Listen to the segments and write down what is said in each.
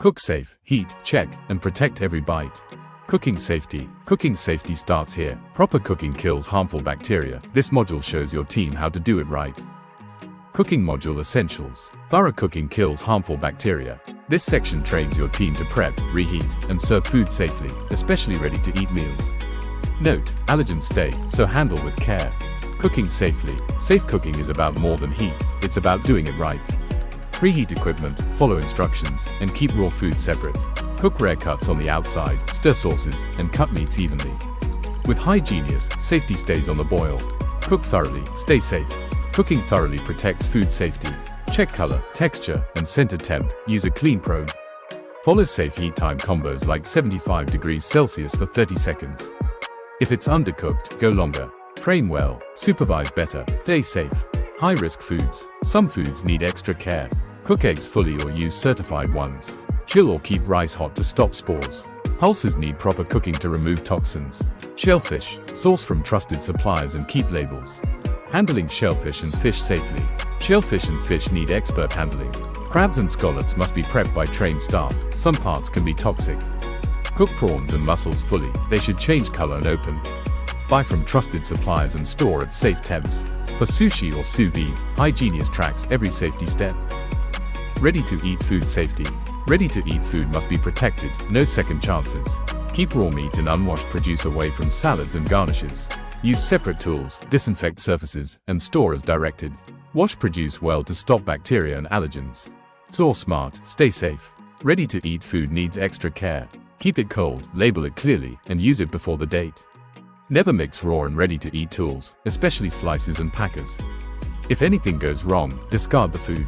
Cook safe, heat, check, and protect every bite. Cooking safety. Cooking safety starts here. Proper cooking kills harmful bacteria. This module shows your team how to do it right. Cooking module essentials. Thorough cooking kills harmful bacteria. This section trains your team to prep, reheat, and serve food safely, especially ready-to-eat meals. Note: allergens stay, so handle with care. Cooking safely. Safe cooking is about more than heat, it's about doing it right. Preheat equipment, follow instructions, and keep raw food separate. Cook rare cuts on the outside, stir sauces, and cut meats evenly. With hygiene, safety stays on the boil. Cook thoroughly, stay safe. Cooking thoroughly protects food safety. Check color, texture, and center temp. Use a clean probe. Follow safe heat time combos like 75 degrees Celsius for 30 seconds. If it's undercooked, go longer. Train well, supervise better, stay safe. High-risk foods. Some foods need extra care. Cook eggs fully or use certified ones. Chill or keep rice hot to stop spores. Pulses need proper cooking to remove toxins. Shellfish. Source from trusted suppliers and keep labels. Handling shellfish and fish safely. Shellfish and fish need expert handling. Crabs and scallops must be prepped by trained staff. Some parts can be toxic. Cook prawns and mussels fully. They should change color and open. Buy from trusted suppliers and store at safe temps. For sushi or sous vide, hygiene tracks every safety step. Ready-to-eat food safety. Ready-to-eat food must be protected, no second chances. Keep raw meat and unwashed produce away from salads and garnishes. Use separate tools, disinfect surfaces, and store as directed. Wash produce well to stop bacteria and allergens. Store smart, stay safe. Ready-to-eat food needs extra care. Keep it cold, label it clearly, and use it before the date. Never mix raw and ready-to-eat tools, especially slices and packers. If anything goes wrong, discard the food.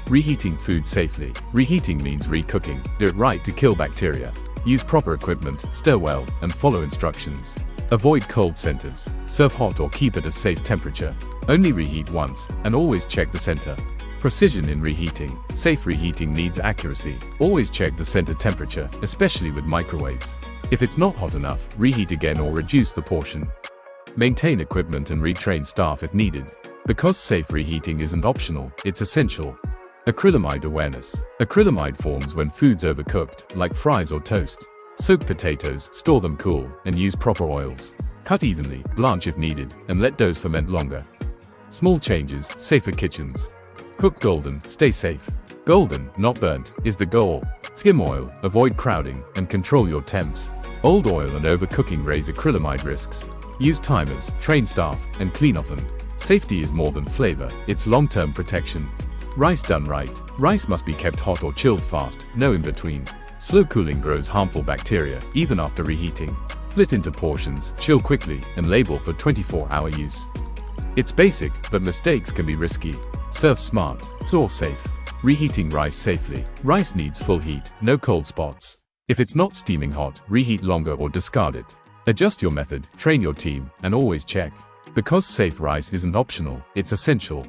Reheating food safely. Reheating means re-cooking. Do it right to kill bacteria. Use proper equipment, stir well, and follow instructions. Avoid cold centers. Serve hot or keep at a safe temperature. Only reheat once, and always check the center. Precision in reheating. Safe reheating needs accuracy. Always check the center temperature, especially with microwaves. If it's not hot enough, reheat again or reduce the portion. Maintain equipment and retrain staff if needed. Because safe reheating isn't optional, it's essential. Acrylamide awareness. Acrylamide forms when food's overcooked, like fries or toast. Soak potatoes, store them cool, and use proper oils. Cut evenly, blanch if needed, and let doughs ferment longer. Small changes, safer kitchens. Cook golden, stay safe. Golden, not burnt, is the goal. Skim oil, avoid crowding, and control your temps. Old oil and overcooking raise acrylamide risks. Use timers, train staff, and clean often. Safety is more than flavor, it's long-term protection. Rice done right. Rice must be kept hot or chilled fast, no in between. Slow cooling grows harmful bacteria, even after reheating. Split into portions, chill quickly, and label for 24-hour use. It's basic, but mistakes can be risky. Serve smart, store safe. Reheating rice safely. Rice needs full heat, no cold spots. If it's not steaming hot, reheat longer or discard it. Adjust your method, train your team, and always check. Because safe rice isn't optional, it's essential.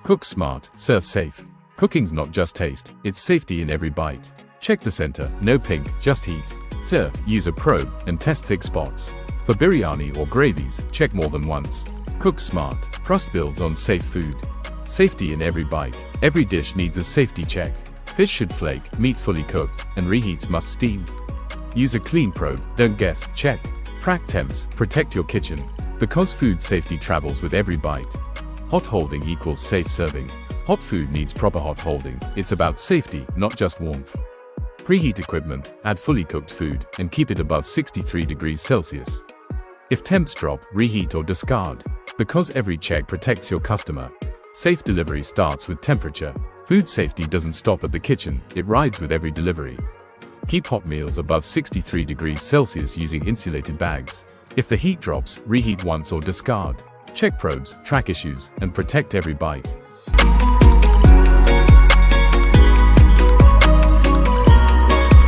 Cook smart, serve safe. Cooking's not just taste, it's safety in every bite. Check the center, no pink, just heat. Stir, use a probe, and test thick spots. For biryani or gravies, check more than once. Cook smart, trust builds on safe food. Safety in every bite. Every dish needs a safety check. Fish should flake, meat fully cooked, and reheats must steam. Use a clean probe, don't guess, check. Track temps, protect your kitchen. Because food safety travels with every bite. Hot holding equals safe serving. Hot food needs proper hot holding. It's about safety, not just warmth. Preheat equipment, add fully cooked food, and keep it above 63 degrees Celsius. If temps drop, reheat or discard. Because every check protects your customer. Safe delivery starts with temperature. Food safety doesn't stop at the kitchen, it rides with every delivery. Keep hot meals above 63 degrees Celsius using insulated bags. If the heat drops, reheat once or discard. Check probes, track issues, and protect every bite.